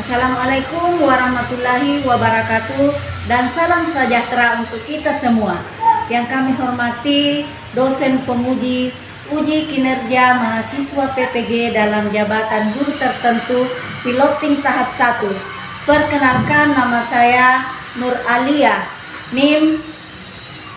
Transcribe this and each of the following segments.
Assalamualaikum warahmatullahi wabarakatuh dan salam sejahtera untuk kita semua. Yang kami hormati dosen penguji uji kinerja mahasiswa PPG dalam jabatan guru tertentu piloting tahap 1. Perkenalkan, nama saya Nur Alia, NIM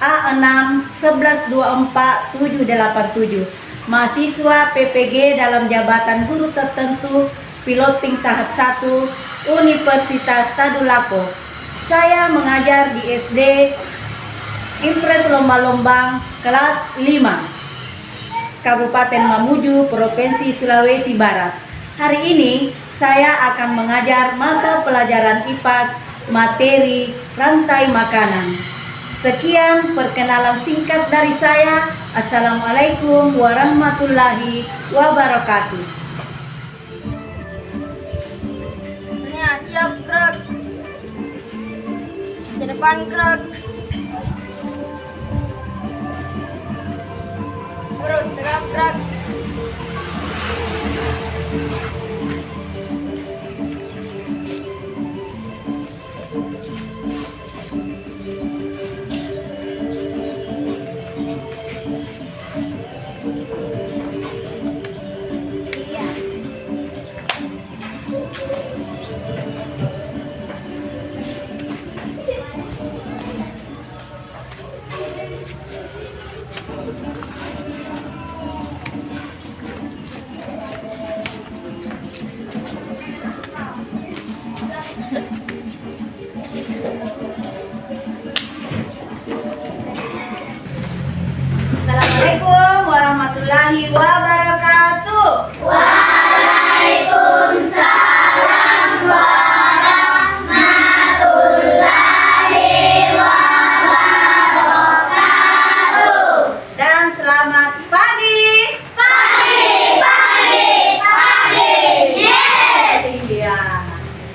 A611247787, mahasiswa PPG dalam jabatan guru tertentu piloting tahap 1 Universitas Tadulako. Saya mengajar di SD Impres Lomba-Lombang kelas 5, Kabupaten Mamuju, Provinsi Sulawesi Barat. Hari ini saya akan mengajar mata pelajaran IPAS materi rantai makanan. Sekian perkenalan singkat dari saya. Assalamualaikum warahmatullahi wabarakatuh. Siap, gerak. Ke depan, gerak. Terus tegak, gerak. Assalamualaikum warahmatullahi wabarakatuh. Waalaikumsalam warahmatullahi wabarakatuh. Dan selamat pagi. Yes. Iya.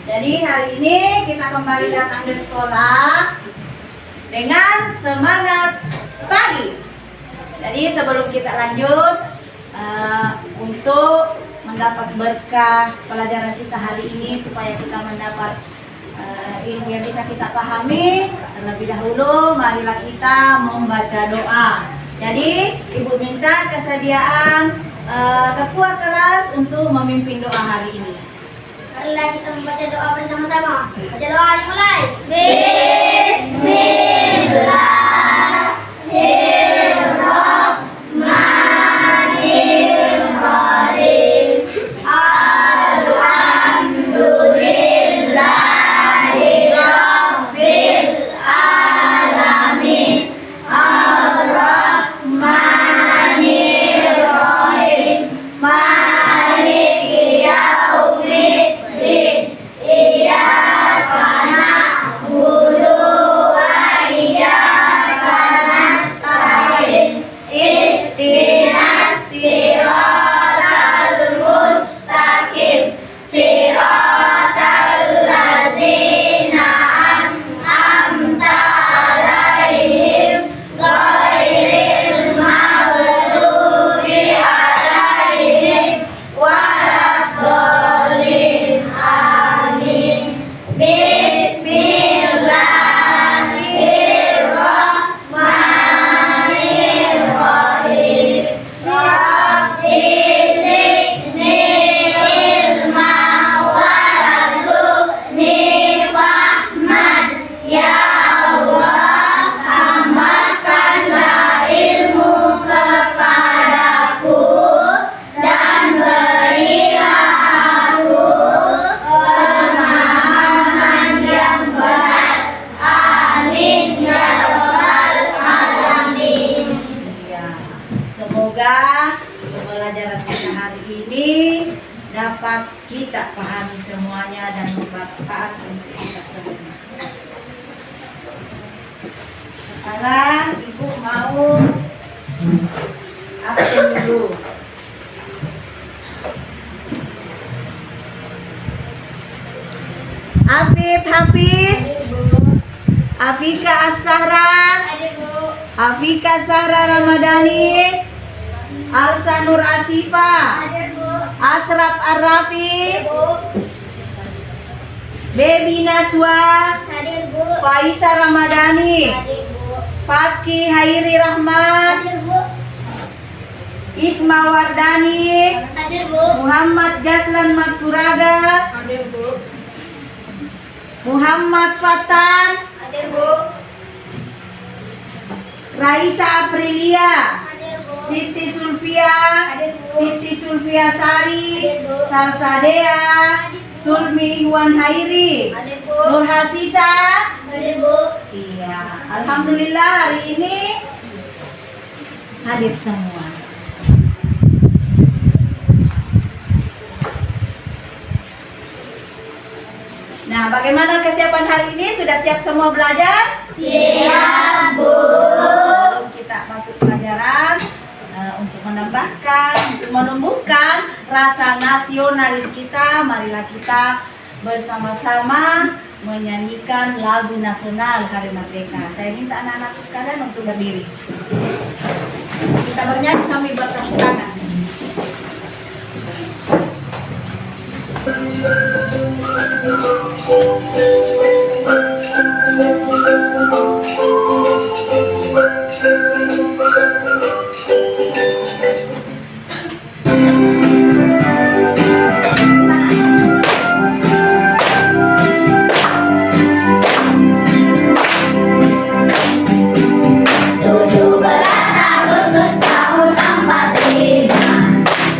Jadi hari ini kita kembali datang ke sekolah dengan semangat pagi. Jadi sebelum kita lanjut untuk mendapat berkah pelajaran kita hari ini, supaya kita mendapat ilmu yang bisa kita pahami, terlebih dahulu marilah kita membaca doa. Jadi Ibu minta kesediaan ketua kelas untuk memimpin doa hari ini. Marilah kita membaca doa bersama-sama. Baca doa, dimulai. Bismillahirrahmanirrahim. Alhamdulillahirabbil alamin. Ar-Rahmanirrahim. Maliki yaumiddin. Iyyaka na'budu wa iyyaka nasta'in. Ihdinas siratal mustaqim. Siratal ladzina an'amta 'alaihim ghairil maghdubi 'alaihim waladdallin. Amin. Bismillahirrahmanirrahim. Rabbi zidni ilma warzuqni fahman. Ya Allah, tambahkanlah ilmu kepadaku dan berilah aku pemahaman yang berat. Amin ya rabbal alamin. Ya, semoga pelajaran kita hari ini dapat kita pahami semuanya dan bermanfaat untuk kita semua. Sekarang Ibu mau absen dulu. Afif Hafiz, Afika As-Sahra, Afika Sahra Ramadhani, Alsa Nur Asifa, Asraf Ar-Rafi, Baby Naswa, Hadir Bu. Faisa Ramadhani, Hadir Bu. Fakih Hairi Rahmat, Hadir Bu. Isma Wardani, Hadir Bu. Muhammad Jaslan Makturaga, Hadir Bu. Muhammad Fatan, Hadir Bu. Raisa Aprilia, Hadir Bu. Siti Sulfia, Hadir Bu. Siti Sulfia Sari, Salsadea, Sulmi Iwan Hairi, Hadir Bu. Nur Hasisa. Hadir Bu. Iya, alhamdulillah hari ini hadir semua. Nah, bagaimana kesiapan hari ini? Sudah siap semua belajar? Siap Bu. Sebelum kita masuk pelajaran, untuk menambahkan, untuk menumbuhkan rasa nasionalis kita, marilah kita bersama-sama menyanyikan lagu nasional Hari Merdeka. Saya minta anak-anak sekalian untuk berdiri. Kita bernyanyi sambil bertepuk tangan.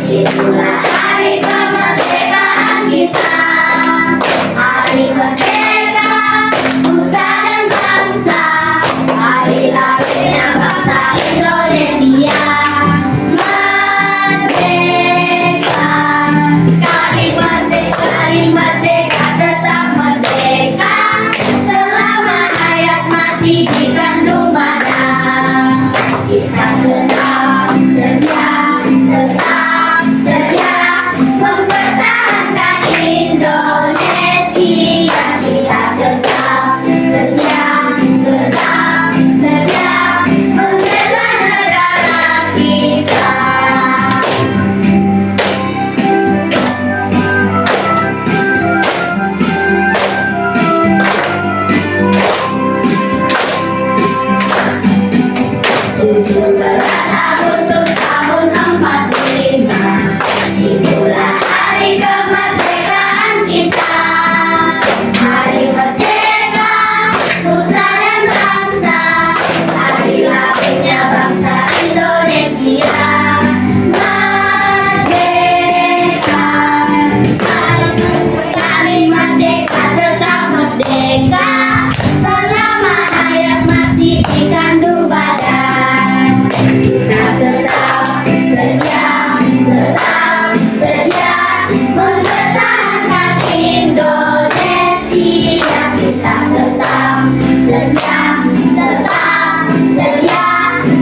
Itulah hari kemerdekaan kita. Hari merdeka, nusa dan bangsa. Hari lahirnya bangsa Indonesia. Merdeka, kali merdeka tetap merdeka. Selama hayat masih dikandung badan, kita tetap setia mempertahankan Indonesia. Kita tetap setia membela negara kita. Agustus tahun 45, itulah hari kemerdekaan kita. Hari merdeka, nusa dan bangsa. Hari lahirnya bangsa Indonesia. Merdeka, sekali merdeka tetap merdeka. Selama hayat masih dikandung badan, kita tetap setia mempertahankan Indonesia. Kita tetap setia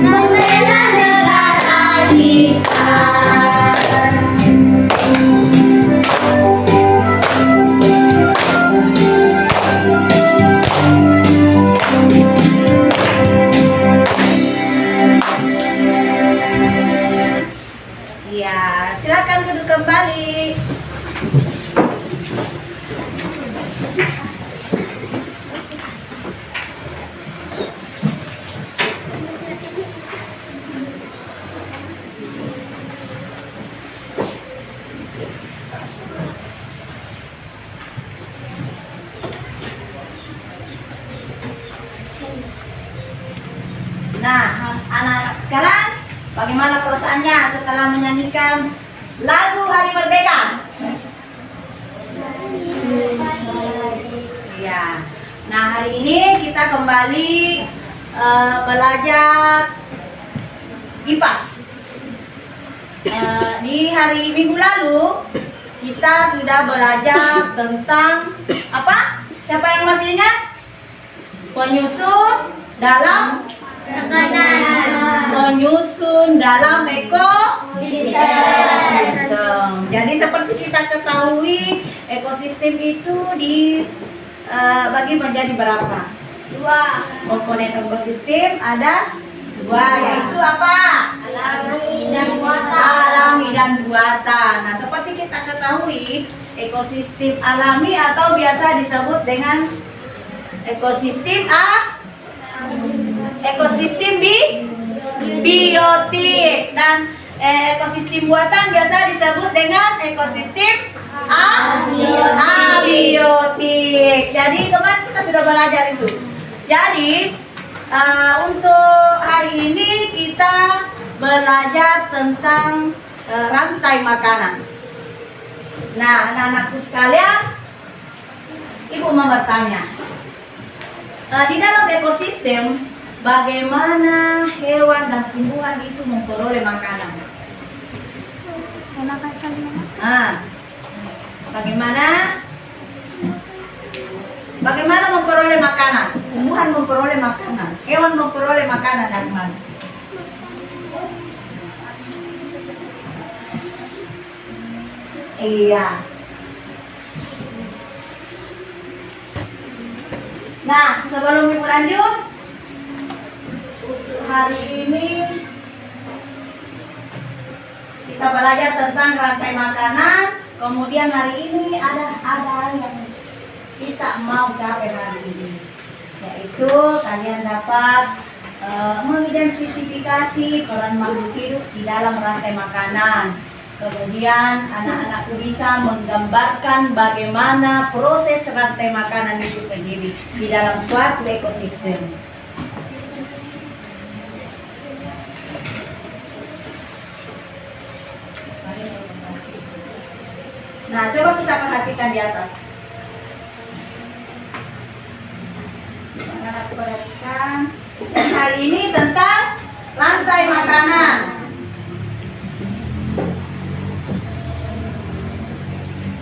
membela negara kita. Iya, silakan duduk kembali. Nah, anak-anak sekarang, bagaimana perasaannya setelah menyanyikan lagu Hari Merdeka? Ya. Nah, hari ini kita kembali belajar IPAS. Di hari Minggu lalu kita sudah belajar tentang apa? Siapa yang masih ingat? Penyusun dalam ekosistem. Jadi seperti kita ketahui, ekosistem itu dibagi menjadi berapa? 2. Komponen ekosistem ada 2, yaitu apa? Alami dan buatan. Alami dan buatan. Nah, seperti kita ketahui, ekosistem alami atau biasa disebut dengan ekosistem biotik, dan ekosistem buatan biasa disebut dengan ekosistem abiotik. Jadi kemarin kita sudah belajar itu. Jadi untuk hari ini kita belajar tentang rantai makanan. Nah, anak-anakku sekalian, Ibu mau bertanya, di dalam ekosistem bagaimana hewan dan tumbuhan itu memperoleh makanan? Bagaimana memperoleh makanan? Tumbuhan memperoleh makanan, hewan memperoleh makanan dari mana? Iya. Nah, sebelum Ibu lanjut, hari ini kita belajar tentang rantai makanan. Kemudian hari ini ada yang kita mau capai hari ini, yaitu kalian dapat mengidentifikasi peran makhluk hidup di dalam rantai makanan. Kemudian anak-anakku bisa menggambarkan bagaimana proses rantai makanan itu sendiri di dalam suatu ekosistem. Nah, coba kita perhatikan di atas. Anak-anak perhatikan. Hari ini tentang rantai makanan.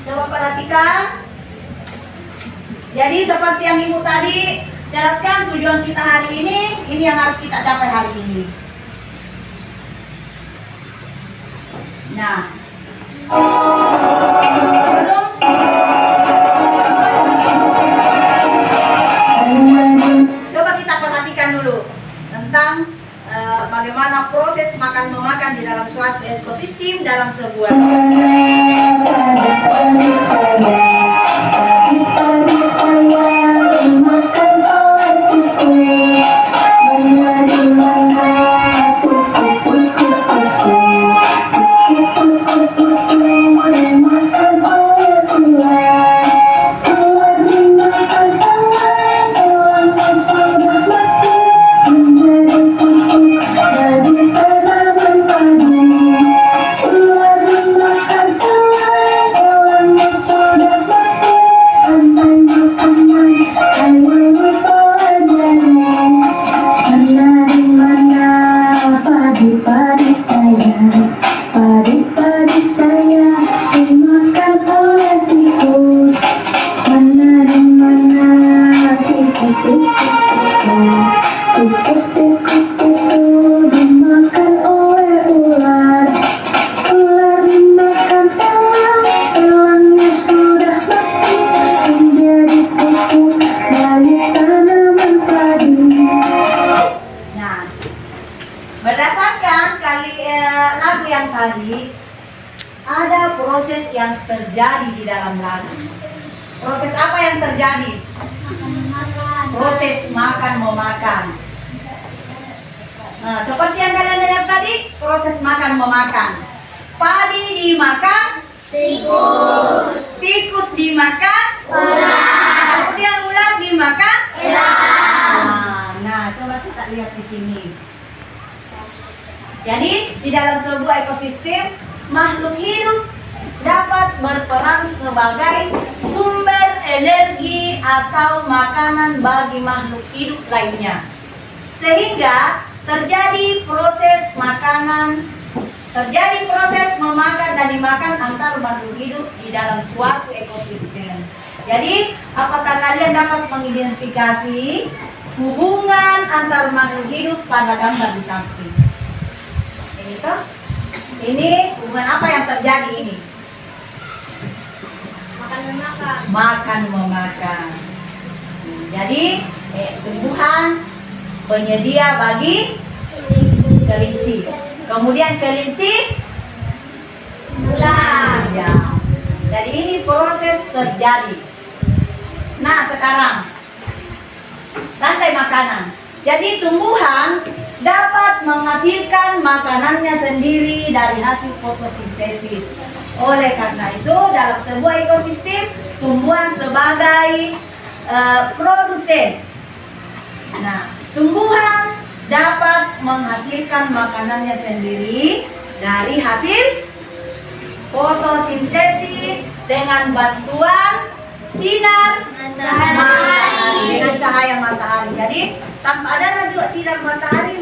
Coba perhatikan. Jadi seperti yang Ibu tadi jelaskan, tujuan kita hari ini yang harus kita capai hari ini. Nah, coba kita perhatikan dulu tentang bagaimana proses makan-memakan di dalam suatu ekosistem dalam sebuah. Berdasarkan lagu yang tadi, ada proses yang terjadi di dalam lagu. Proses apa yang terjadi? Proses makan memakan. Nah, seperti yang kalian dengar tadi, proses makan memakan. Padi dimakan, tikus. Tikus dimakan, ular. Kemudian ular dimakan, elang. Nah, coba kita lihat di sini. Jadi di dalam sebuah ekosistem, makhluk hidup dapat berperan sebagai sumber energi atau makanan bagi makhluk hidup lainnya. Sehingga terjadi proses memakan dan dimakan antar makhluk hidup di dalam suatu ekosistem. Jadi, apakah kalian dapat mengidentifikasi hubungan antar makhluk hidup pada gambar di samping? Ini hubungan apa yang terjadi ini? Makan memakan. Jadi tumbuhan penyedia bagi kelinci. Kemudian kelinci ular. Ya. Jadi ini proses terjadi. Nah sekarang rantai makanan. Jadi tumbuhan dapat menghasilkan makanannya sendiri dari hasil fotosintesis. Oleh karena itu dalam sebuah ekosistem tumbuhan sebagai produsen. Nah, tumbuhan dapat menghasilkan makanannya sendiri dari hasil fotosintesis dengan bantuan sinar matahari. Dengan cahaya matahari. Jadi tanpa adanya juga sinar matahari,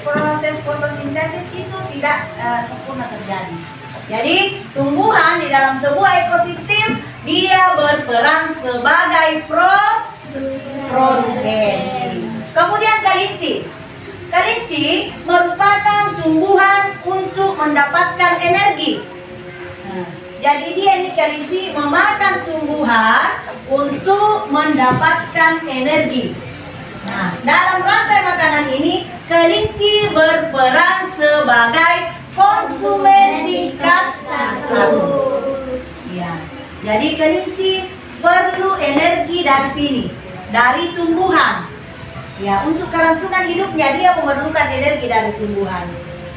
proses fotosintesis itu tidak sempurna terjadi. Jadi tumbuhan di dalam sebuah ekosistem dia berperan sebagai produsen. Kemudian kelinci. Kelinci merupakan tumbuhan untuk mendapatkan energi. Jadi dia ini kelinci memakan tumbuhan untuk mendapatkan energi. Nah, dalam rantai makanan ini kelinci berperan sebagai konsumen tingkat 1. Ya. Jadi kelinci perlu energi dari sini, dari tumbuhan. Ya, untuk kelangsungan hidupnya dia memerlukan energi dari tumbuhan.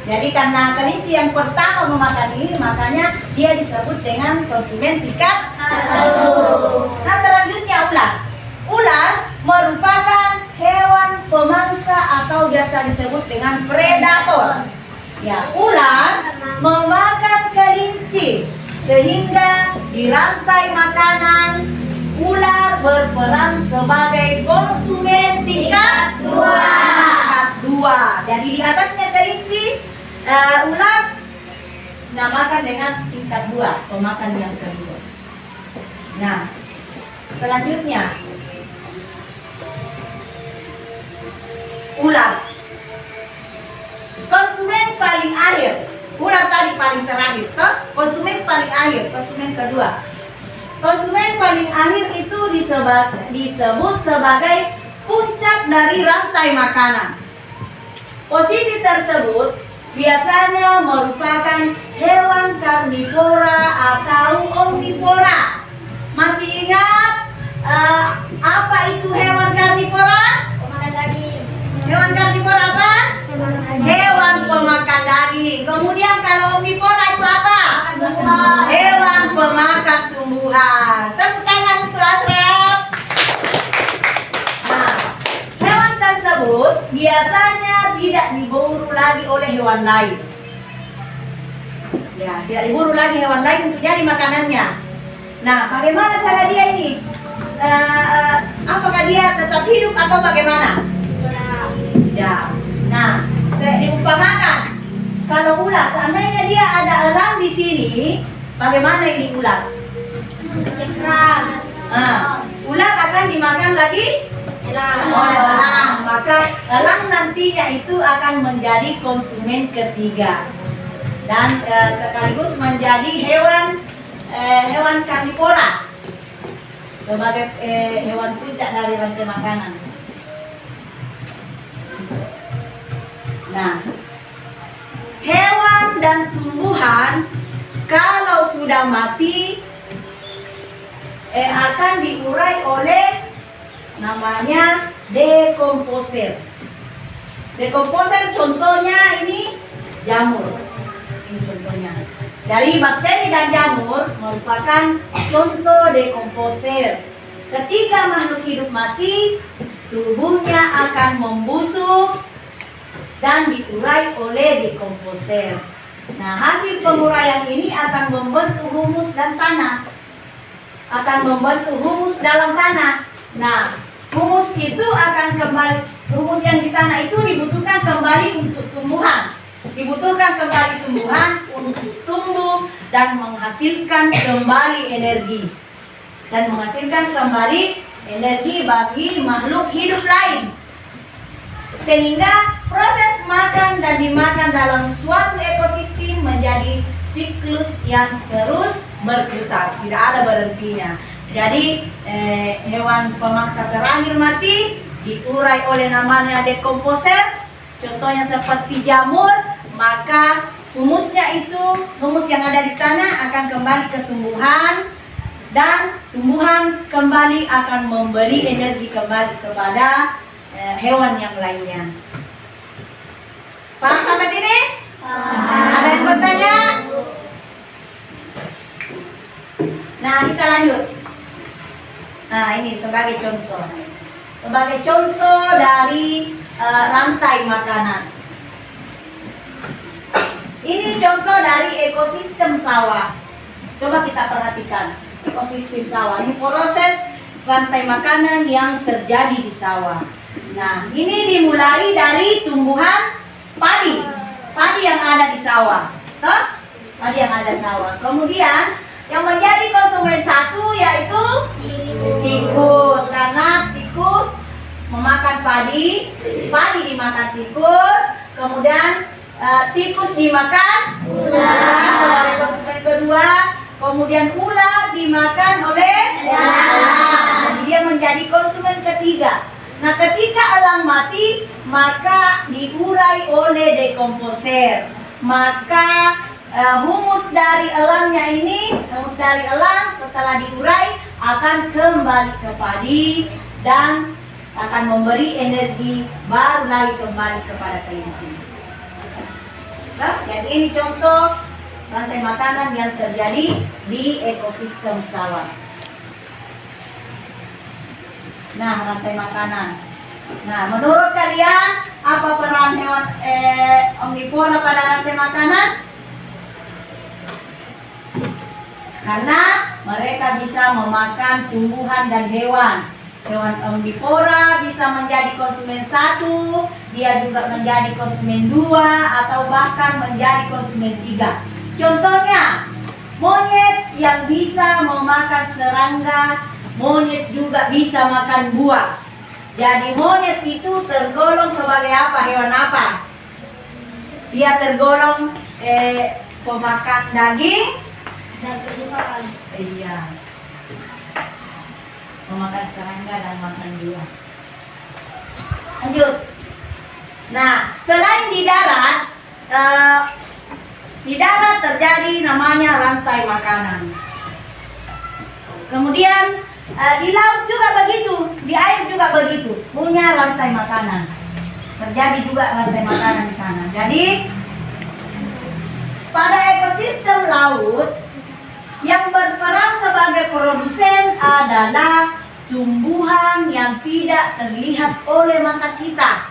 Jadi karena kelinci yang pertama memakan ini, makanya dia disebut dengan konsumen tingkat 1. Nah, selanjutnya ular. Ular merupakan hewan pemangsa atau biasa disebut dengan predator. Ya, ular memakan kelinci sehingga di rantai makanan ular berperan sebagai konsumen tingkat 2. Jadi di atasnya kelinci, ular namakan dengan tingkat 2, pemakan yang kedua. Nah, selanjutnya ular. Konsumen paling akhir. Ular tadi paling terakhir, toh? Konsumen paling akhir, konsumen kedua. Konsumen paling akhir itu disebut sebagai puncak dari rantai makanan. Posisi tersebut biasanya merupakan hewan karnivora atau omnivora. Masih ingat apa itu hewan karnivora? Pemakan daging. Hewan karnivora apa? Hewan pemakan daging. Kemudian kalau omnivora itu apa? Hewan pemakan tumbuhan. Tepuk tangan untuk Asraf. Nah, hewan tersebut biasanya tidak diburu lagi oleh hewan lain. Ya, tidak diburu lagi hewan lain untuk jadi makanannya. Nah, bagaimana cara dia ini? Apakah dia tetap hidup atau bagaimana? Ya. Nah, saya diumpamakan kalau ular, seandainya dia ada elang di sini, bagaimana ini ular? Ular akan dimakan lagi oleh elang, maka elang nantinya itu akan menjadi konsumen ketiga dan sekaligus menjadi hewan karnivora sebagai hewan puncak dari rantai makanan. Nah, hewan dan tumbuhan kalau sudah mati akan diurai oleh namanya dekomposer. Dekomposer contohnya ini jamur. Ini contohnya. Dari bakteri dan jamur merupakan contoh dekomposer. Ketika makhluk hidup mati, tubuhnya akan membusuk dan diurai oleh dekomposer. Nah, hasil penguraian ini akan membentuk humus dan tanah. Akan membentuk humus dalam tanah. Nah, humus itu akan kembali, humus yang di tanah itu dibutuhkan kembali untuk tumbuhan. Dibutuhkan kembali tumbuhan untuk tumbuh dan menghasilkan kembali energi. Dan menghasilkan kembali energi bagi makhluk hidup lain. Sehingga proses makan dan dimakan dalam suatu ekosistem menjadi siklus yang terus berputar, tidak ada berhentinya. Jadi hewan pemangsa terakhir mati diurai oleh namanya dekomposer, contohnya seperti jamur, maka humusnya itu, humus yang ada di tanah akan kembali ke tumbuhan, dan tumbuhan kembali akan memberi energi kembali kepada hewan yang lainnya. Paham sampai sini? Ada yang bertanya? Nah, kita lanjut. Nah, ini sebagai contoh. Sebagai contoh dari rantai makanan. Ini contoh dari ekosistem sawah. Coba kita perhatikan ekosistem sawah. Ini proses rantai makanan yang terjadi di sawah. Nah, ini dimulai dari tumbuhan padi. Padi yang ada di sawah. Toh? Padi yang ada di sawah. Kemudian yang menjadi konsumen satu yaitu tikus. Karena tikus memakan padi, padi dimakan tikus, kemudian tikus dimakan ular sebagai konsumen kedua, kemudian ular dimakan oleh elang. Dia menjadi konsumen ketiga. Nah, ketika elang mati, maka diurai oleh dekomposer. Maka humus dari elangnya ini, humus dari elang setelah diurai akan kembali ke padi dan akan memberi energi baru lagi kembali kepada kelinci. Nah, jadi ini contoh rantai makanan yang terjadi di ekosistem sawah. Nah, rantai makanan. Nah, menurut kalian apa peran hewan omnivora pada rantai makanan? Karena mereka bisa memakan tumbuhan dan hewan. Hewan omnivora bisa menjadi konsumen satu, dia juga menjadi konsumen dua, atau bahkan menjadi konsumen tiga. Contohnya, monyet yang bisa memakan serangga, monyet juga bisa makan buah. Jadi monyet itu tergolong sebagai apa? Hewan apa? Dia tergolong pemakan daging dan tumbuhan. Iya. Memakan serangga dan makan buah. Lanjut. Nah, selain di darat terjadi namanya rantai makanan. Kemudian di laut juga begitu, di air juga begitu, punya rantai makanan. Terjadi juga rantai makanan di sana. Jadi pada ekosistem laut yang berperan sebagai produsen adalah tumbuhan yang tidak terlihat oleh mata kita.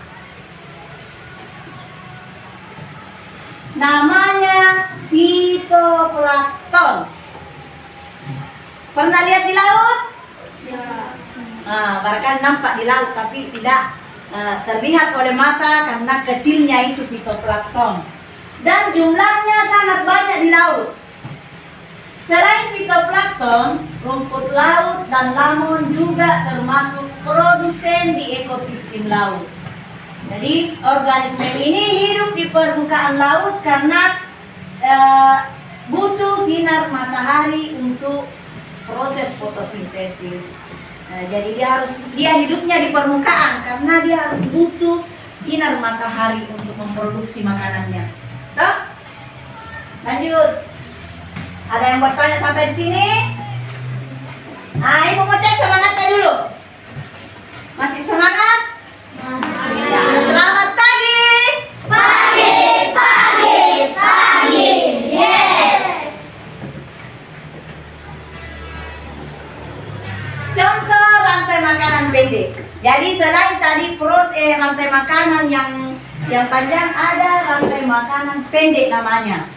Namanya fitoplankton. Pernah lihat di laut? Ya. Nah, bahkan nampak di laut tapi tidak terlihat oleh mata karena kecilnya itu fitoplankton. Dan jumlahnya sangat banyak di laut. Selain fitoplankton, rumput laut dan lamon juga termasuk produsen di ekosistem laut. Jadi organisme ini hidup di permukaan laut karena butuh sinar matahari untuk proses fotosintesis. Jadi dia hidupnya di permukaan karena dia harus butuh sinar matahari untuk memproduksi makanannya. Toh? Lanjut. Ada yang bertanya sampai di sini? Nah, ibu mau cek semangatnya dulu. Masih semangat? Ya, selamat pagi. Pagi, pagi, pagi. Yes. Contoh rantai makanan pendek. Jadi selain tadi proses rantai makanan yang panjang, ada rantai makanan pendek namanya.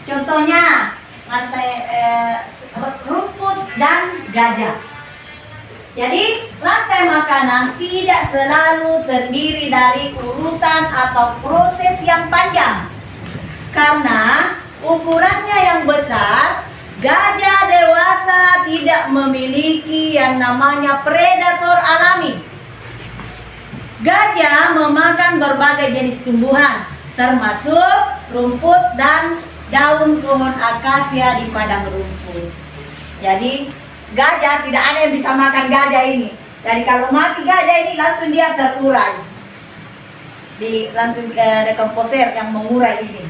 Contohnya rantai rumput dan gajah. Jadi rantai makanan tidak selalu terdiri dari urutan atau proses yang panjang. Karena ukurannya yang besar, gajah dewasa tidak memiliki yang namanya predator alami. Gajah memakan berbagai jenis tumbuhan, termasuk rumput dan daun pohon akasia di padang rumput. Jadi gajah tidak ada yang bisa makan gajah ini. Jadi kalau mati gajah ini langsung dia terurai. Langsung dekomposer yang mengurai ini.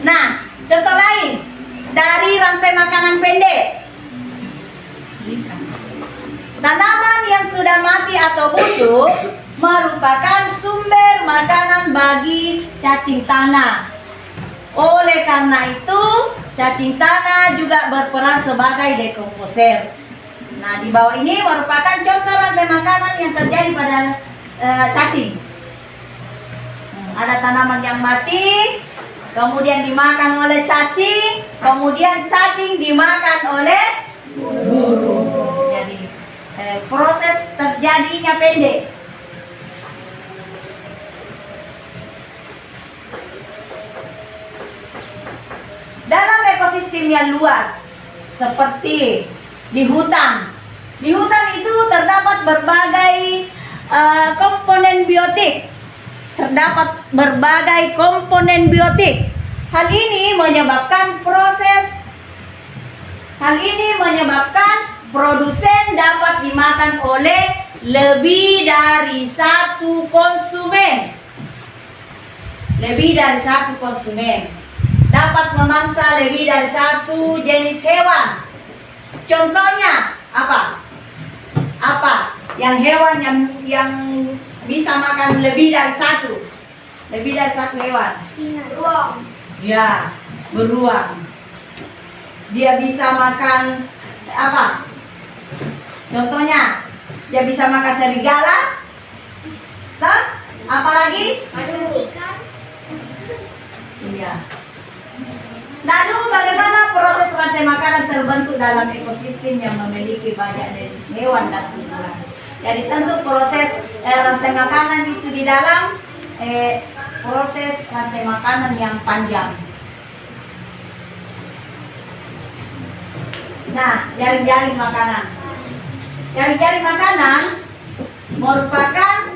Nah, contoh lain dari rantai makanan pendek. Tanaman yang sudah mati atau busuk merupakan sumber makanan bagi cacing tanah. Oleh karena itu, cacing tanah juga berperan sebagai dekomposer. Nah, di bawah ini merupakan contoh rantai makanan yang terjadi pada cacing. Ada tanaman yang mati, kemudian dimakan oleh cacing, kemudian cacing dimakan oleh burung. Jadi proses terjadinya pendek. Dalam ekosistem yang luas, seperti di hutan itu terdapat berbagai komponen biotik. Hal ini menyebabkan produsen dapat dimakan oleh lebih dari satu konsumen. Dapat memangsa lebih dari satu jenis hewan. Contohnya apa? Yang hewan yang bisa makan lebih dari satu hewan. Singa, beruang. Ya, beruang. Dia bisa makan apa? Contohnya, dia bisa makan serigala. Apa lagi? Madu. Iya. Lalu bagaimana proses rantai makanan terbentuk dalam ekosistem yang memiliki banyak jenis hewan dan tumbuhan? Jadi tentu proses rantai makanan itu di dalam proses rantai makanan yang panjang. Nah, jaring-jaring makanan. Jaring-jaring makanan merupakan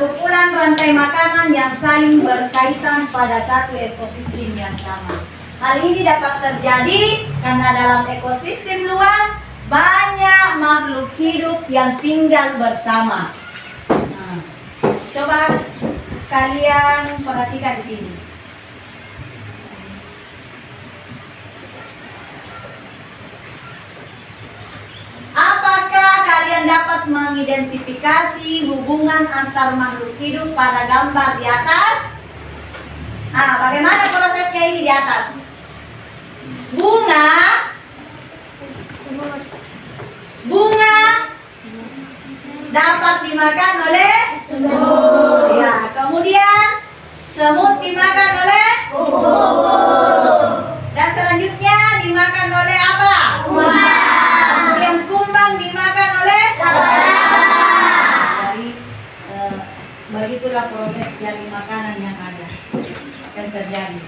kumpulan rantai makanan yang saling berkaitan pada satu ekosistem yang sama. Hal ini dapat terjadi karena dalam ekosistem luas banyak makhluk hidup yang tinggal bersama. Nah, coba kalian perhatikan di sini. Apakah kalian dapat mengidentifikasi hubungan antar makhluk hidup pada gambar di atas? Bagaimana prosesnya ini di atas? Bunga dapat dimakan oleh semut. Ya, kemudian semut dimakan oleh kumbang. Dan selanjutnya dimakan oleh apa? Kemudian kumbang dimakan oleh jadi begitulah proses dari makanan yang ada yang terjadi.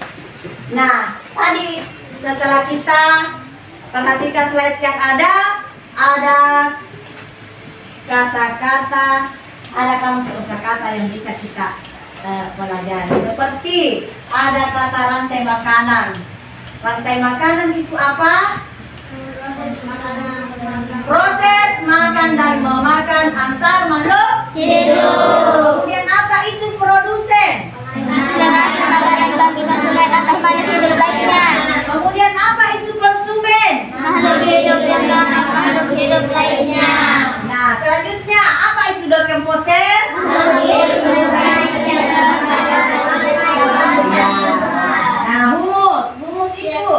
Nah, tadi setelah kita perhatikan slide yang ada kata-kata, ada kamus kosakata yang bisa kita pelajari. Seperti ada kata rantai makanan. Rantai makanan itu apa? Proses makan dan memakan antar makhluk hidup. Kemudian apa itu produsen? Kemudian apa itu konsumen? Makhluk hidup lainnya. Nah, selanjutnya apa itu dekomposer? Nah, humus itu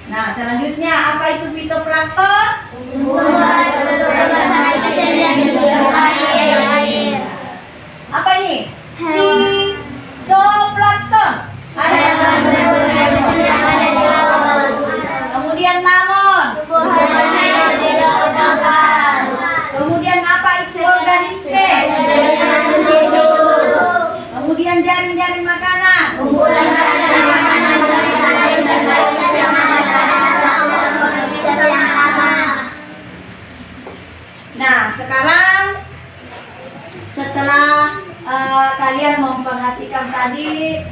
Nah, selanjutnya apa itu fitoplankton? Apa ini? Zooplankton. Kemudian lamon. Kemudian apa itu organisme? Kemudian jaring-jaring makanan. Nah, sekarang setelah kalian memperhatikan tadi,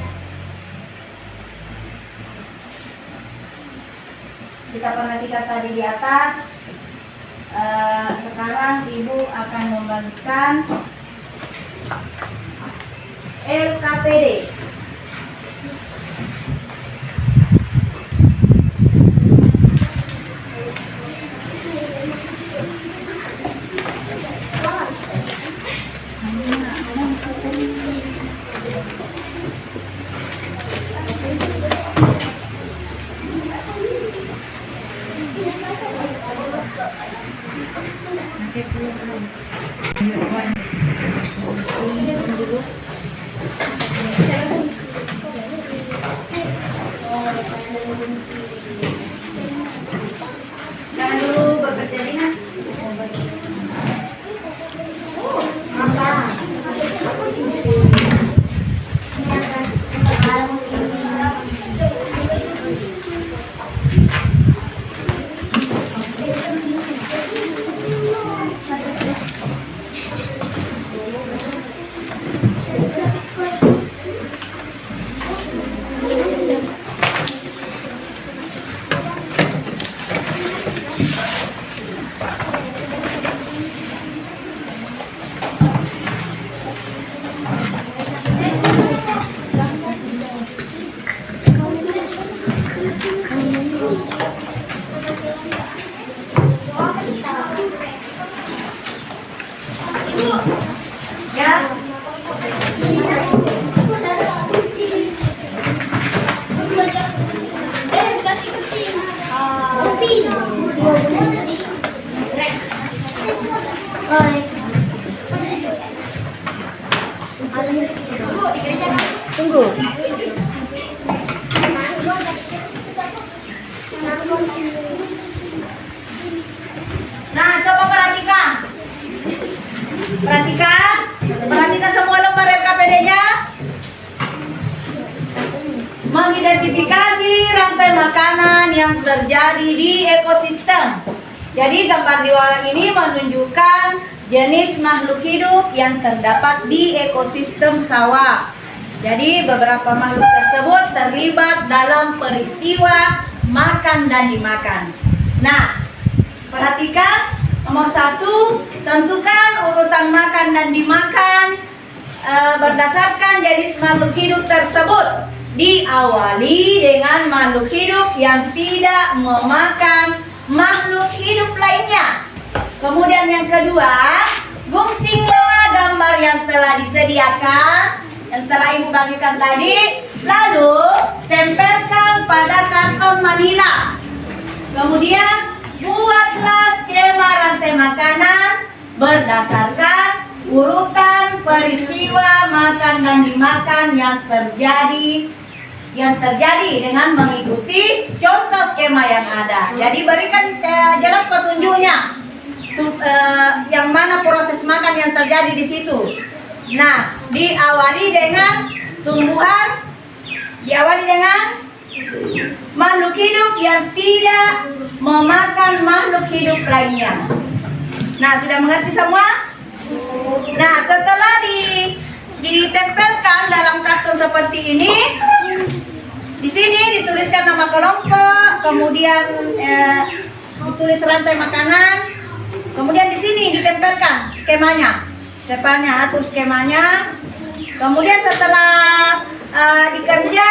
kita perhatikan tadi di atas, sekarang Ibu akan membagikan LKPD. Jangan dulu bekerja ringan. Ya. Tunggu. Nah, coba perhatikan. Perhatikan semua lembar LKPD-nya. Mengidentifikasi rantai makanan yang terjadi di ekosistem. Jadi gambar di bawah ini menunjukkan jenis makhluk hidup yang terdapat di ekosistem sawah. Jadi beberapa makhluk tersebut terlibat dalam peristiwa makan dan dimakan. Nah, perhatikan nomor 1, tentukan urutan makan dan dimakan berdasarkan jenis makhluk hidup tersebut. Diawali dengan makhluk hidup yang tidak memakan makhluk hidup lainnya. Kemudian yang kedua, guntinglah gambar yang telah disediakan, yang telah Ibu bagikan tadi, lalu tempelkan pada karton manila. Kemudian buatlah skema rantai makanan berdasarkan urutan peristiwa makan dan dimakan yang terjadi dengan mengikuti contoh skema yang ada. Jadi berikan jelas petunjuknya yang mana proses makan yang terjadi di situ. Nah, diawali dengan makhluk hidup yang tidak memakan makhluk hidup lainnya. Nah, sudah mengerti semua? Nah, setelah ditempelkan dalam karton seperti ini, di sini dituliskan nama kelompok, kemudian ditulis rantai makanan, kemudian di sini ditempelkan skemanya. Atur skemanya. Kemudian setelah dikerja,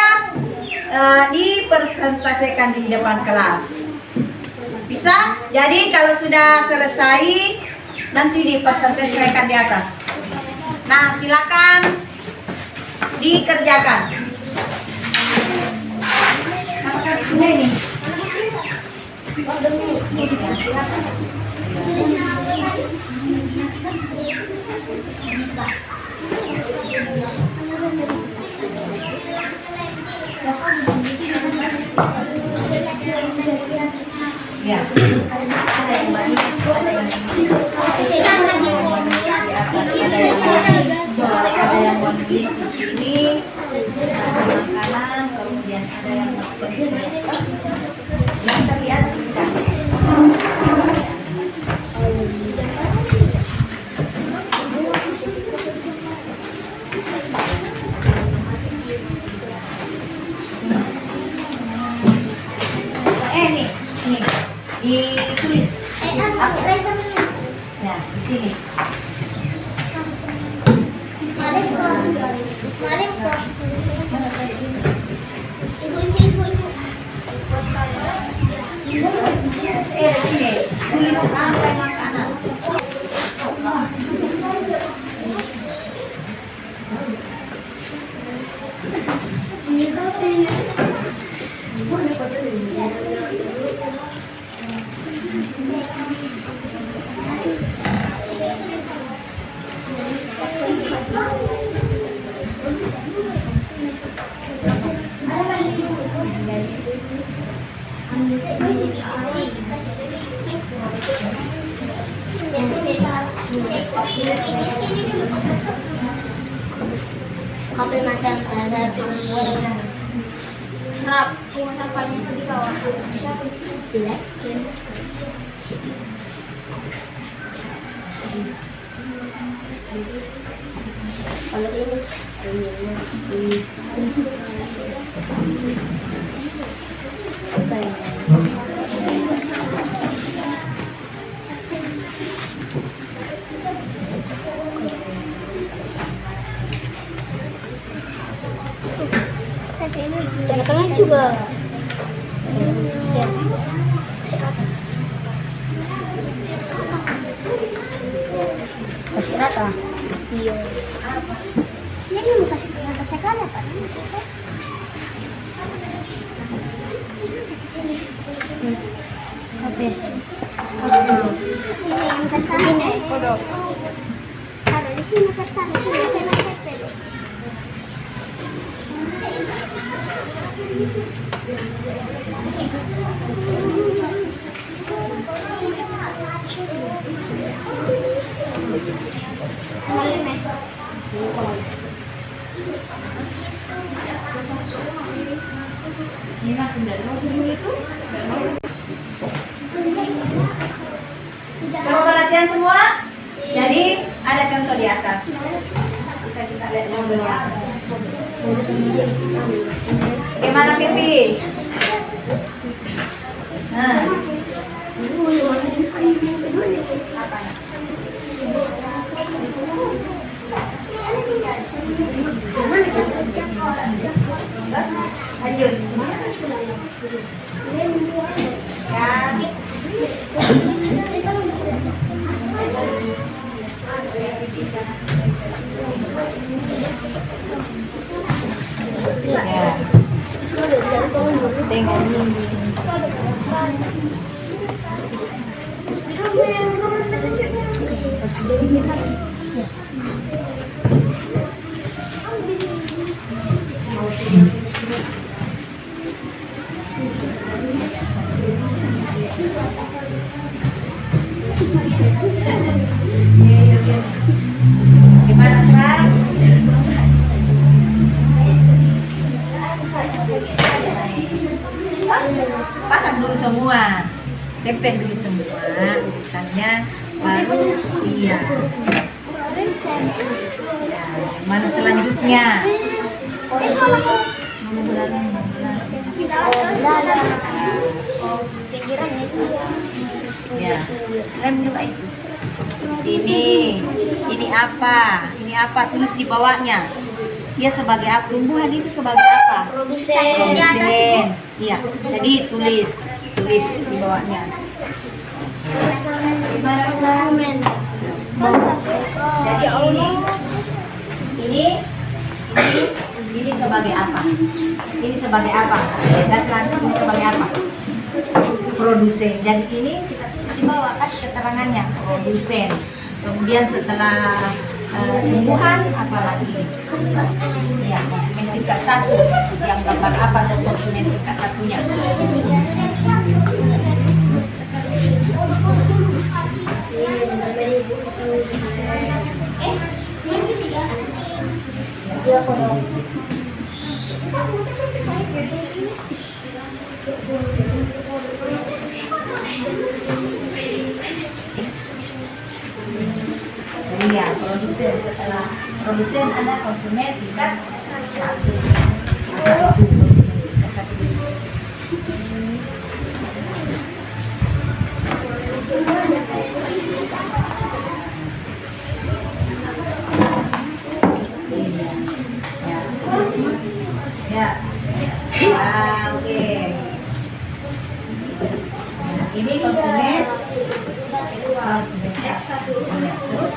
dipresentasikan di depan kelas. Bisa? Jadi kalau sudah selesai, nanti dipresentasikan di atas. Nah, silakan dikerjakan. Apakah ini? Silakan. Ya. Ada yang manis, ada yang ada yang manis di sini, ada makanan, kemudian ada yang terlihat sekitar. Nih, ditulis. Nah, di sini. pematang terhadap orang serap bunga sampahnya itu di bawah. Silek. Kalau ini tengah-tengah juga. Ya. Masih apa? Masih rata. Iya. Ini mau kasih sekali apa? Oke. Ini kertas ini kodok. Ada di sini kertas ini saya kertas. Coba perhatian semua. Jadi ada contoh di atas. Bisa kita lihat contoh di atas. Gimana Pipi? Nah. Lanjut. Ya. Dengan ini. Gimana Kak? Pasang dulu semua, tempel dulu semua urusannya, baru iya. Ya, mana selanjutnya? Ya, lem juga itu. Sini, ini apa? Ini apa? Tulis di bawahnya. Dia sebagai apa? Tumbuhan itu sebagai apa? Produsen. Iya. Jadi tulis di bawahnya. Gimana konsumen? Jadi ini sebagai apa? Ini sebagai apa? Dan selanjutnya ini sebagai apa? Produsen. Jadi ini kita tulis di bawah kasih keterangannya produsen. Kemudian setelah tumbuhan apa lagi? Ya, konsumen tingkat 1. Yang gambar apa tuh konsumen tingkat 1-nya? Dia kodok. Iya, produsen. Setelah produsen ada konsumen tingkat 1. Ya. Ya, oke. Nah, ini konsumen tingkat 1. Terus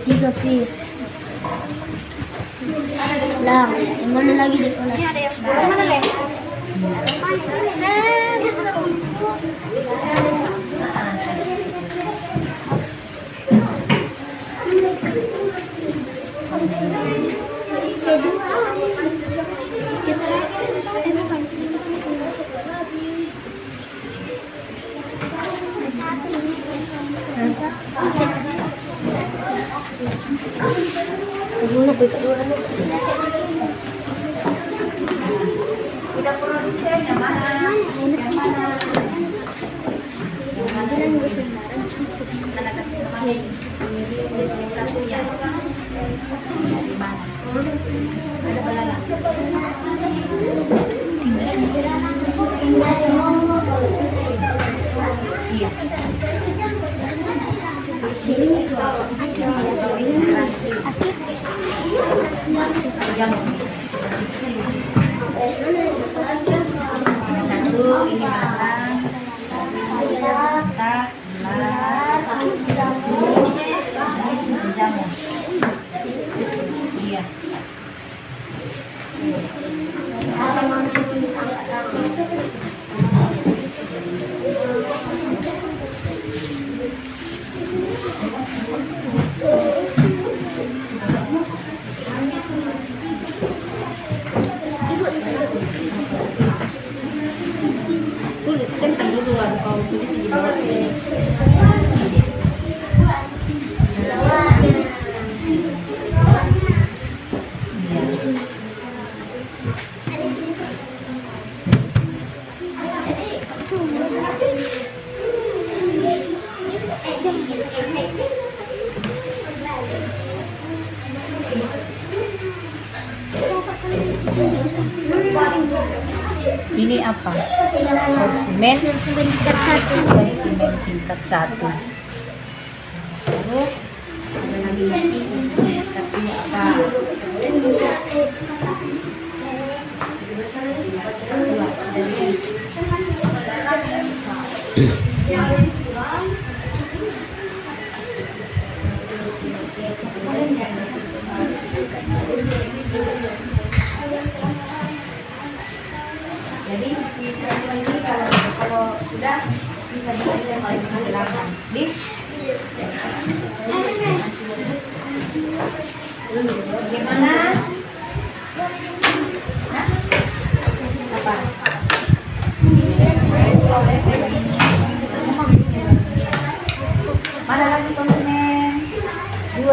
Tiga piece. Lah, yang mana lagi di sana? Ini ada yang mana lagi? Tidak produsen yang mana? Yang mana? Anak kasih kemana? Yang satunya. Mas. Ada balanya. Iya. Jamu. Satu ini masang. Tak, jamu. Iya. Kan tadi dua kau tulis di bawah ini. Ini apa? Konsumen tingkat 1. Konsumen tingkat 1. Terus ada lagi tingkat 2 apa? Jadi ini kalau sudah bisa diambil yang paling belakang. Di gimana? Hah? Apa? Mana lagi konsumen? 2.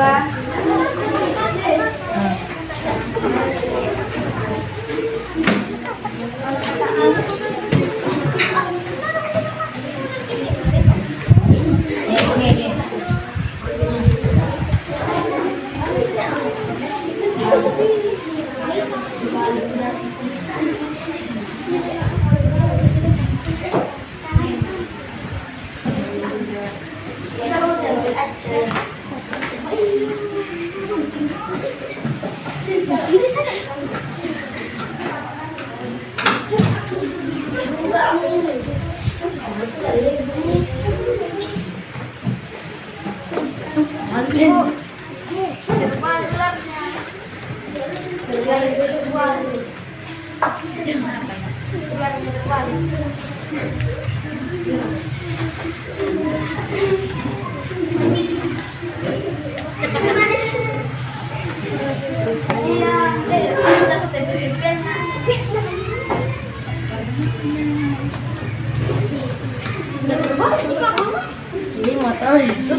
Ini motor itu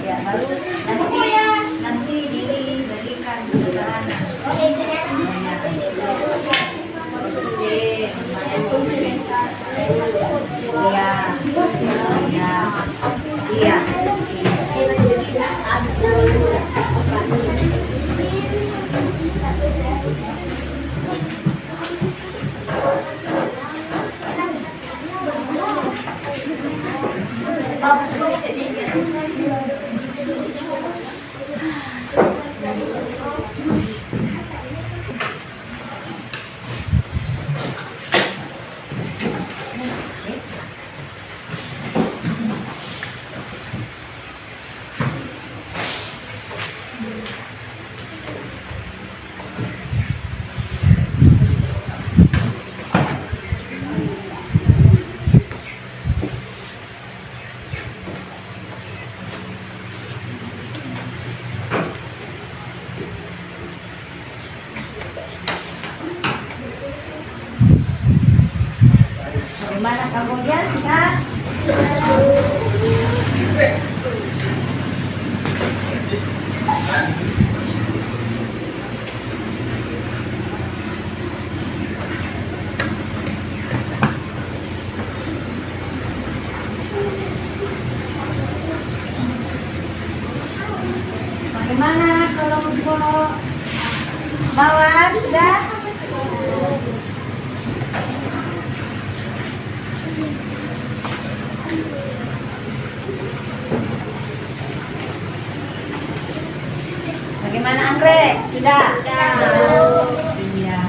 ya, baru nanti diberikan sederhana. Iya. Bagus kok bisa Bagaimana kelompok bawah sudah? Bagaimana anggrek? Sudah? Iya.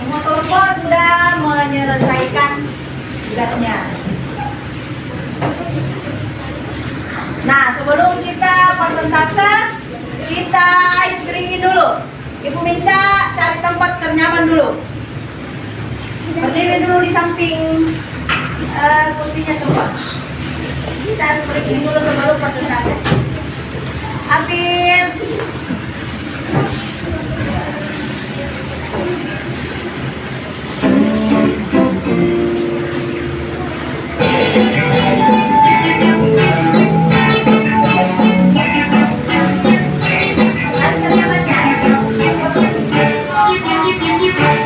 Semua kelompok sudah menyelesaikan tugasnya. Nah, sebelum kita persentase, kita ice breaking dulu. Ibu minta cari tempat ternyaman dulu. Berdiri dulu di samping kursinya semua. Kita ice breaking dulu sebelum persentase. Apir.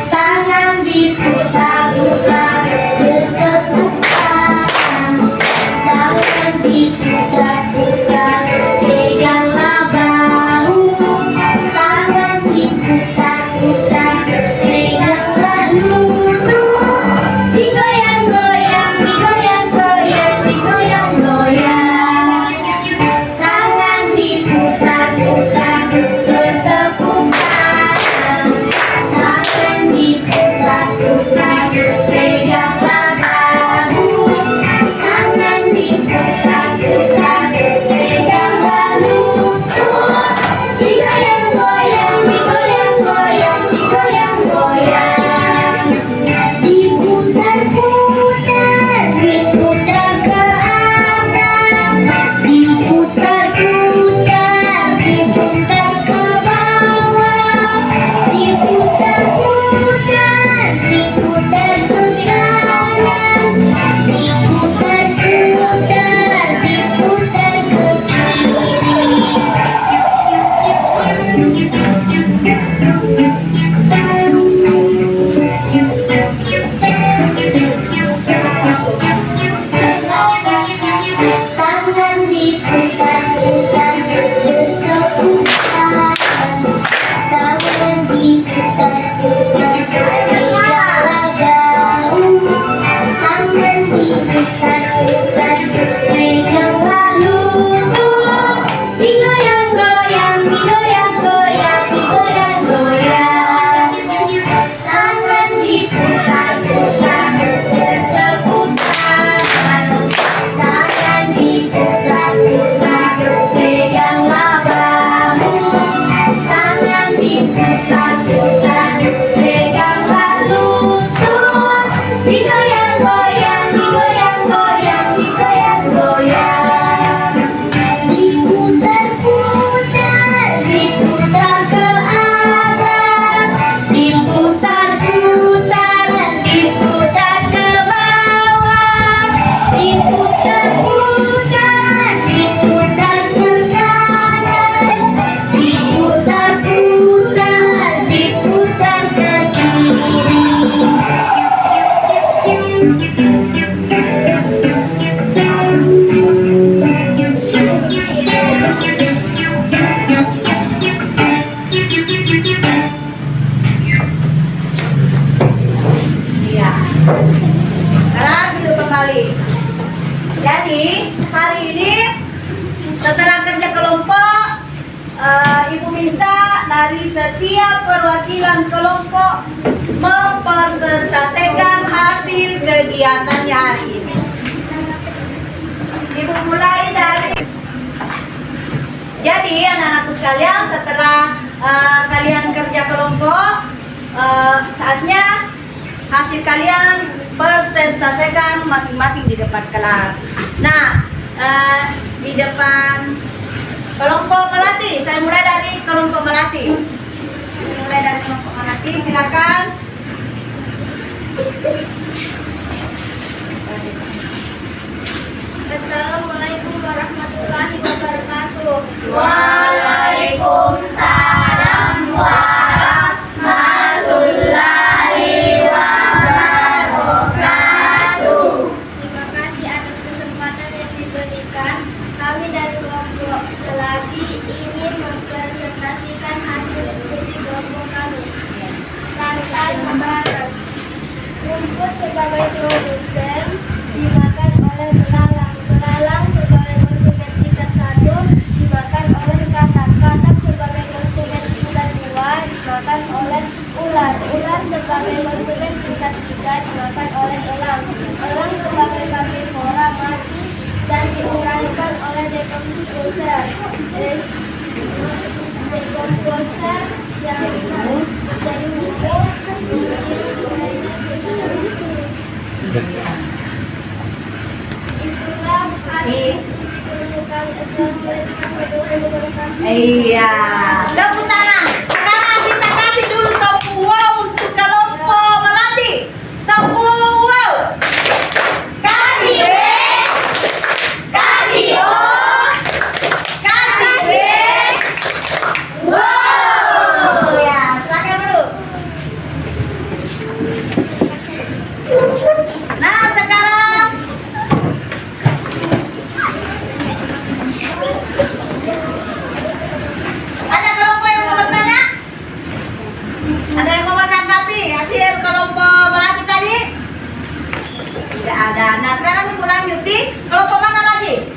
Tangan diputar-putar bertepuk tangan. Tangan diputar-putar peganglah bahu. Tangan diputar-putar peganglah lutut. Digoyang-goyang, digoyang-goyang, digoyang-goyang. Tangan diputar-putar bertepuk tangan. Tangan diputar-putar peganglah bahu. Tangan diputar-putar peganglah lutut. Digoyang-goyang, digoyang-goyang, digoyang-goyang. Diputar-putar, diputar ke atas. Diputar-putar, diputar ke bawah. Diputar-putar, diputar ke kanan. Diputar-putar, diputar ke kiri. Tangan diputar-putar bertepuk tangan. Tangan diputar-putar peganglah bahu. Tangan diputar-putar peganglah lutut. Digoyang-goyang, digoyang-goyang, digoyang-goyang. Tangan diputar-putar bertepuk tangan. Tangan diputar-putar peganglah bahu. Tangan diputar-putar peganglah lutut. Digoyang-goyang, digoyang-goyang, digoyang-goyang. Diputar-putar, diputar ke atas. Diputar-putar, diputar ke bawah. Diputar-putar, diputar ke kanan. Diputar-putar, diputar ke kiri. Iya. Sekarang duduk kembali. Jadi hari ini setelah kerja kelompok, Ibu minta dari setiap perwakilan kelompok mempresentasikan hasil kegiatannya hari ini. Ibu mulai dari. Jadi anak-anakku sekalian, setelah kalian kerja kelompok, saatnya hasil hasil kalian persentasekan masing-masing di depan kelas. Nah, di depan kelompok melati, saya mulai dari kelompok melati. Silakan. Assalamualaikum warahmatullahi wabarakatuh. Waalaikumsalam warahmatullahi wabarakatuh. Terima kasih atas kesempatan yang diberikan. Kami dari kelompok lelaki ingin mempresentasikan hasil diskusi kelompok kami. Rantai makanan. Rumput sebagai produsen dimakan oleh belalang. Belalang sebagai konsumen tingkat 1 dimakan oleh katak. Katak sebagai konsumen tingkat 2 dimakan oleh ular. Ular sebagai konsumen tingkat 3 dimakan oleh elang. Elang sebagai karnivora mati dan diuraikan oleh dekomposer. Dekomposer yang menjadi humus. Itulah hasil diskusi kelompok kami. Assalamualaikum warahmatullahi wabarakatuh. Iya, tepuk tangan. Sekarang kita kasih dulu tepuk wow untuk kelompok melati. Tepuk wow. Kasih B, kasih O, kasih B. Wow. Ya, silakan dulu. Nah, sekarang ada kelompok yang mau bertanya? Ada yang mau menanggapi hasil kelompok melati tadi? Tidak ada. Nah, sekarang ibu lanjuti kelompok mana lagi?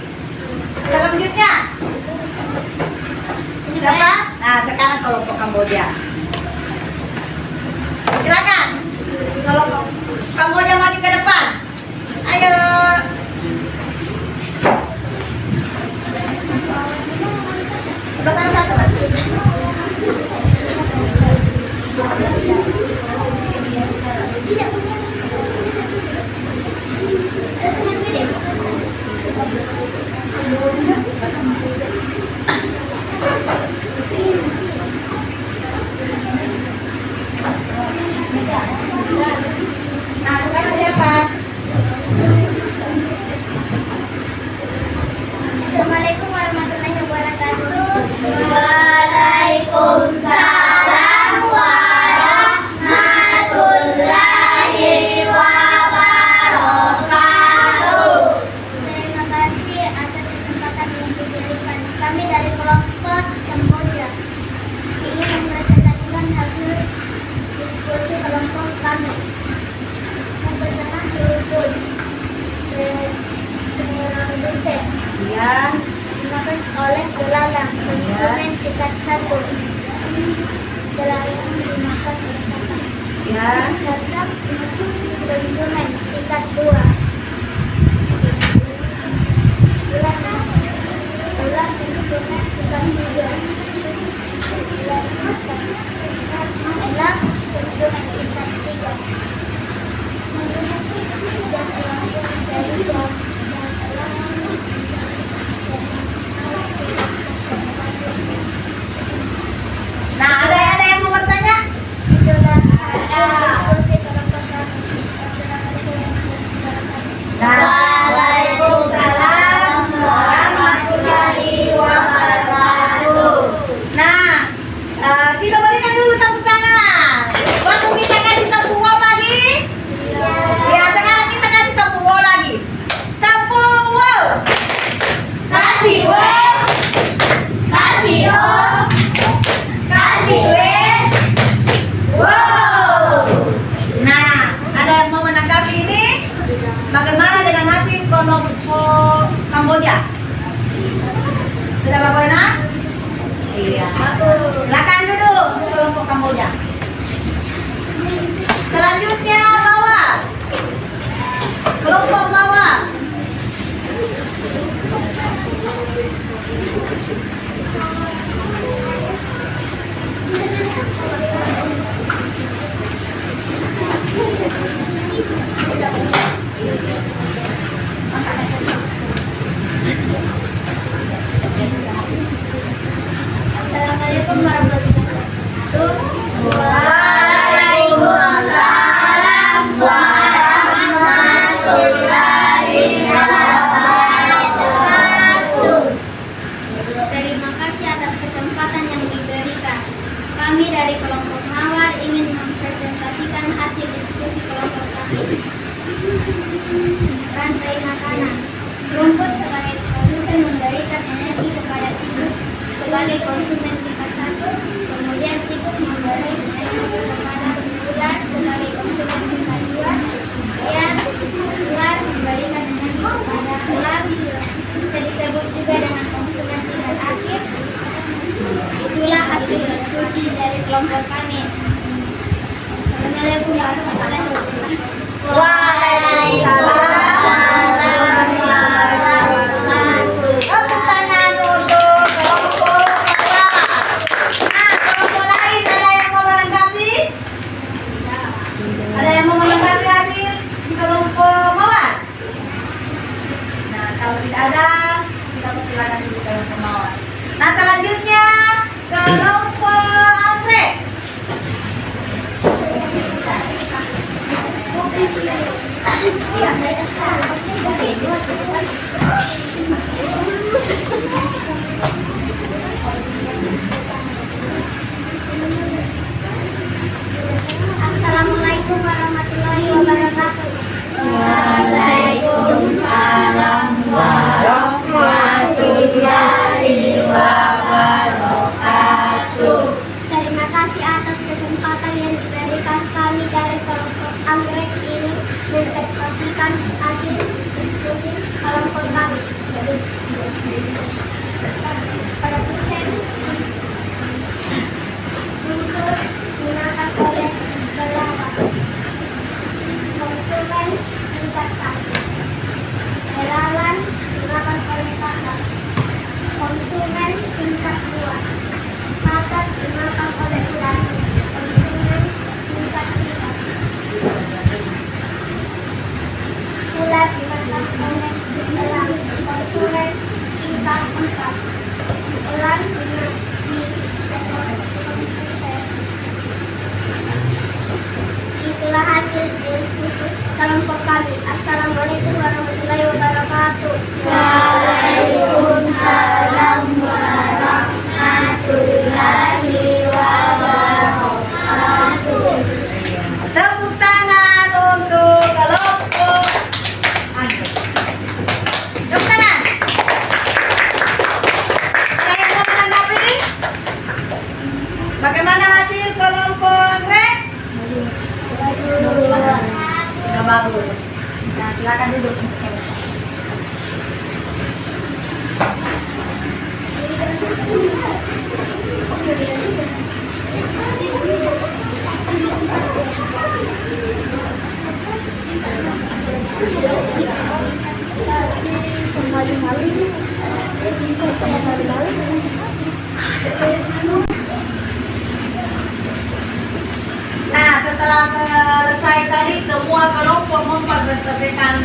Selanjutnya siapa? Nah, sekarang kelompok Kamboja. Silakan. Kelompok Kamboja maju ke depan. Ayo. Belakang satu, Mas. Nah, sekarang siapa? Assalamualaikum warahmatullahi wabarakatuh. Waalaikumsalam warahmatullahi wabarakatuh. Terima kasih atas kesempatan yang diberikan. Kami dari kelompok Kamboja ingin mempresentasikan hasil diskusi kelompok kami. Yang pertama rumput produsen Iya. dimakan oleh belalang. Konsumen tingkat 1. Belalang dimakan oleh katak. Ya. Katak konsumen tingkat 2. Ular konsumen tingkat 3. Elang konsumen tingkat 3. Dan elang dari jam. Nah, ada yang mau bertanya? Itulah hasil diskusi kelompok kami. Assalamualaikum warahmatullahi wabarakatuh. Nah, Waalaikumsalam warahmatullahi wabarakatuh. Nah, kita berikan dulu tepuk tangan. Waktu kita kasih tepuk wow lagi. Ya, sekarang kita kasih tepuk wow lagi. Tepuk wow. Kasih W, kasih O, kasih W. Wow. Nah, ada yang mau menanggapi ini? Bagaimana dengan hasil kelompok Kamboja? Sudah bagaimana? Iya. Silakan duduk kelompok Kamboja. Selanjutnya bawah. Kelompok bawah. kelompok kami. Assalamualaikum warahmatullahi wabarakatuh. Waalaikumsalam warahmatullahi wabarakatuh. Tepuk tangan untuk kelompok kedua. Nah, kelompok lain ada yang mau melengkapi? Ada yang mau melengkapi hasil di kelompok mawar? Nah, kalau tidak ada, kita persilakan di kelompok mawar. Nah, selanjutnya kelompok anggrek. Assalamualaikum warahmatullahi wabarakatuh. Waalaikumsalam warahmatullahi wabarakatuh. Terima kasih atas kesempatan yang diberikan kami dari kelompok anggrek ini mempresentasikan hasil diskusi kelompok kami. Produsen untuk menggunakan oleh belakang konsumen tingkat 1, relawan menggunakan oleh kakak konsumen tingkat 2, kakak dimakan oleh ular konsumen tingkat 3, ular dimakan oleh elang konsumen tingkat 4, elang dimakan konsumen. Itulah hasil diskusi kelompok kami. Assalamualaikum warahmatullahi wabarakatuh. Waalaikumsalam warahmatullahi wabarakatuh. Tepuk tangan untuk kelompok anggrek. Tepuk tangan. Ada yang mau menanggapi? Bagaimana hasil kelompok anggrek? Sudah bagus. Nah, silakan duduk. Nah, setelah selesai tadi semua kelompok mempresentasikan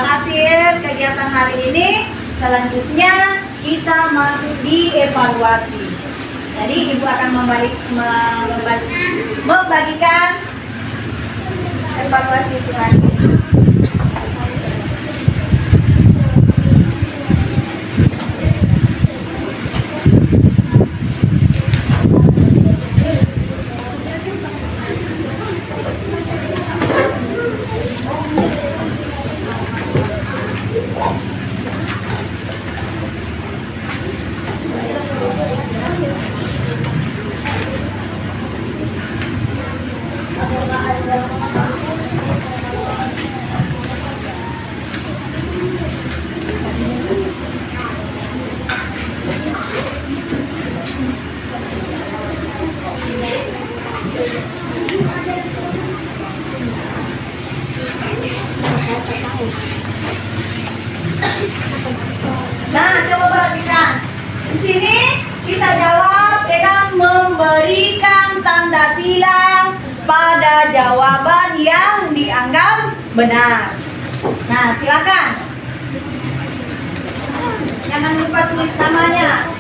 hasil kegiatan hari ini, selanjutnya kita masuk di evaluasi. Jadi ibu akan membagikan evaluasi itu hari ini. Nah, coba perhatikan. Di sini kita jawab dengan memberikan tanda silang pada jawaban yang dianggap benar. Nah, silakan. Jangan lupa tulis namanya.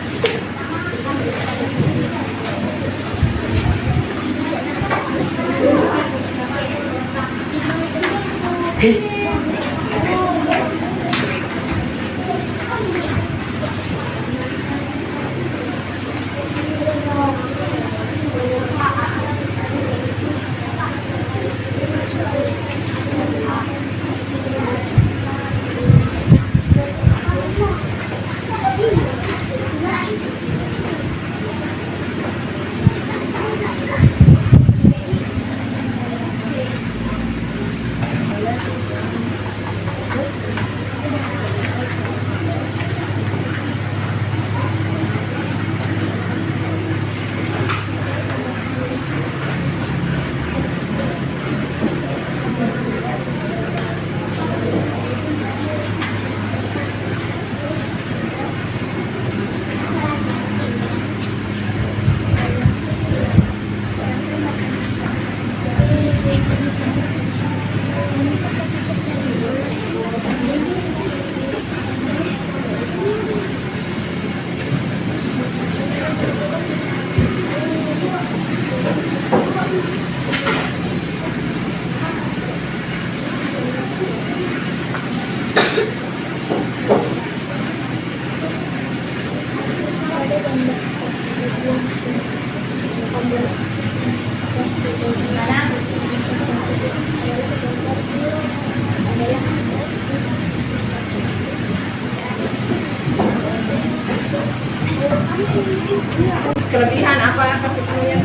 Kelebihan apa yang kasih kalian?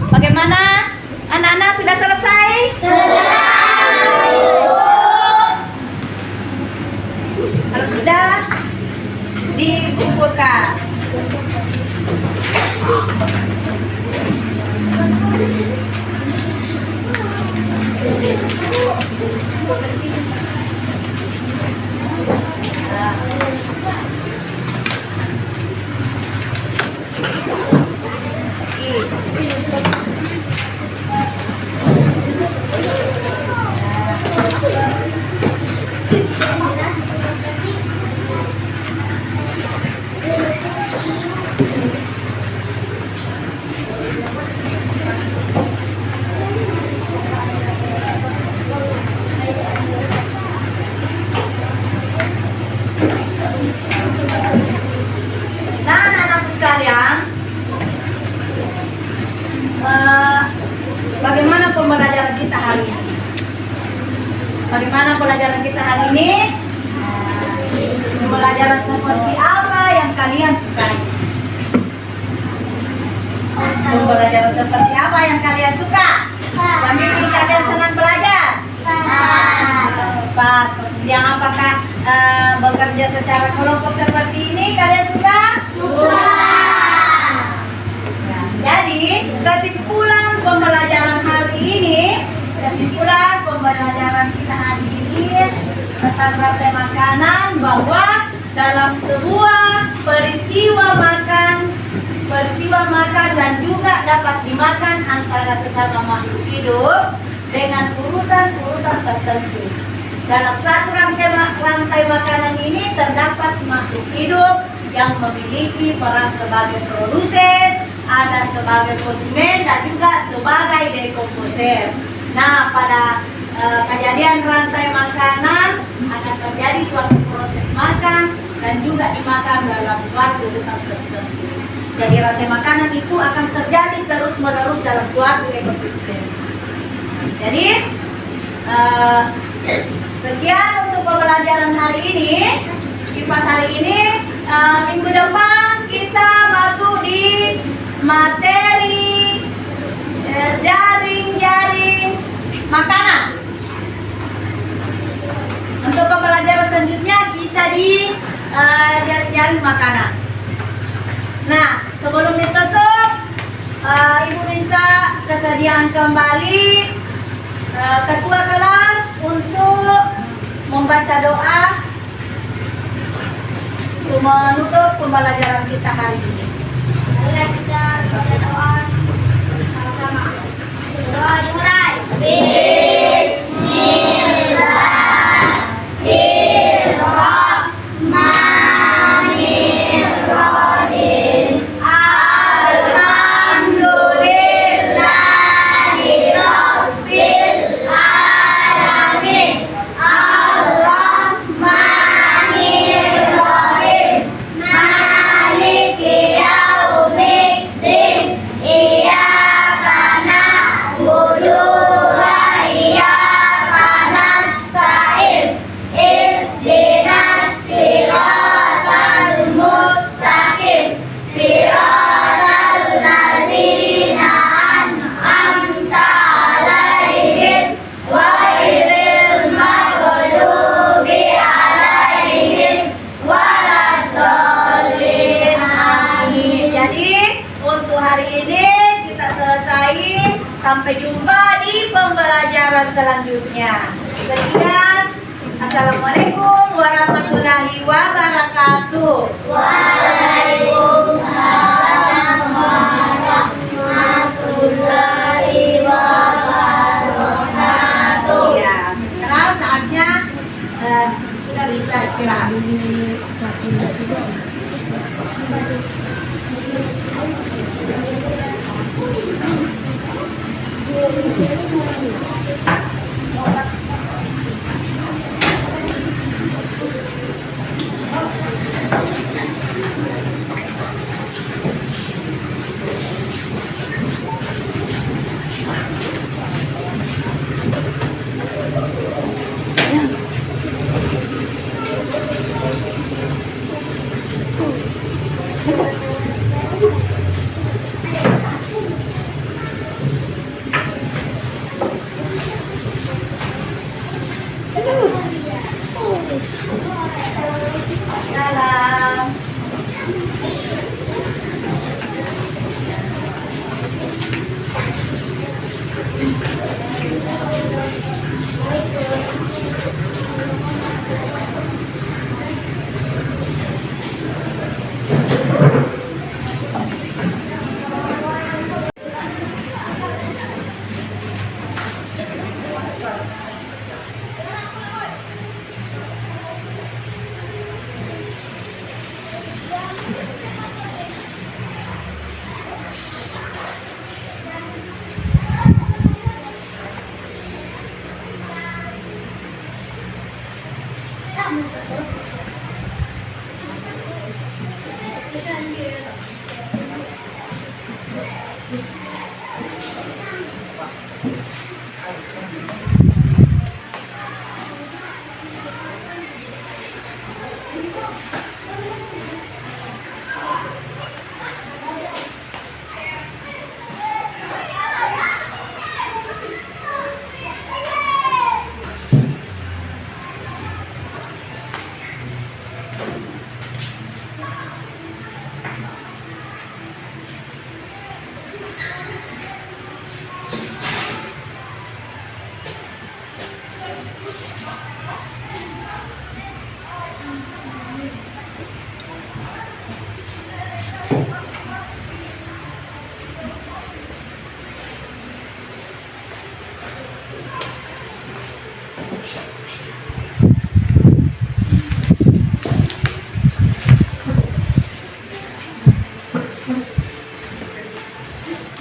Bagaimana? Anak-anak sudah selesai? Kalau sudah, dikumpulkan. Nah, anak-anak sekalian, bagaimana pembelajaran kita hari ini? Bagaimana pembelajaran kita hari ini? Pembelajaran seperti apa yang kalian sukai? Pembelajaran seperti apa yang kalian suka? Yang bikin kalian senang belajar? Pas. Yang apakah bekerja secara kelompok seperti ini kalian suka? Ya, jadi kesimpulan pembelajaran hari ini, kesimpulan pembelajaran kita hari ini tentang rantai makanan, bahwa dalam sebuah peristiwa makan dan juga dapat dimakan antara sesama makhluk hidup dengan urutan-urutan tertentu. Dalam satu rantai makanan ini terdapat makhluk hidup yang memiliki peran sebagai produsen, ada sebagai konsumen, dan juga sebagai dekomposer. Nah, pada kejadian rantai makanan akan terjadi suatu proses makan dan juga dimakan dalam suatu urutan tertentu. Jadi rantai makanan itu akan terjadi terus-menerus dalam suatu ekosistem. Jadi sekian untuk pembelajaran hari ini. Kipas hari ini, minggu depan kita masuk di materi jaring-jaring makanan. Untuk pembelajaran selanjutnya kita di jaring-jaring makanan. Nah, sebelum ditutup, Ibu minta kesediaan kembali ketua kelas untuk membaca doa untuk menutup pembelajaran kita hari ini. Marilah kita baca doa sama-sama. Doa dimulai. Bismillahirrahmanirrahim. Alhamdulillahirabbil alamin. Ar-Rahmanirrahim. Maliki yaumiddin. Iyyaka na'budu wa iyyaka nasta'in. Ihdinas siratal mustaqim. Siratal ladzina an'amta 'alaihim ghairil maghdubi 'alaihim waladdallin. Amin. Jadi untuk hari ini kita selesai. Sampai jumpa di pembelajaran selanjutnya. Sekian. Assalamualaikum warahmatullahi wabarakatuh. Waalaikumsalam warahmatullahi wabarakatuh. Ya, sekarang saatnya kita bisa istirahat.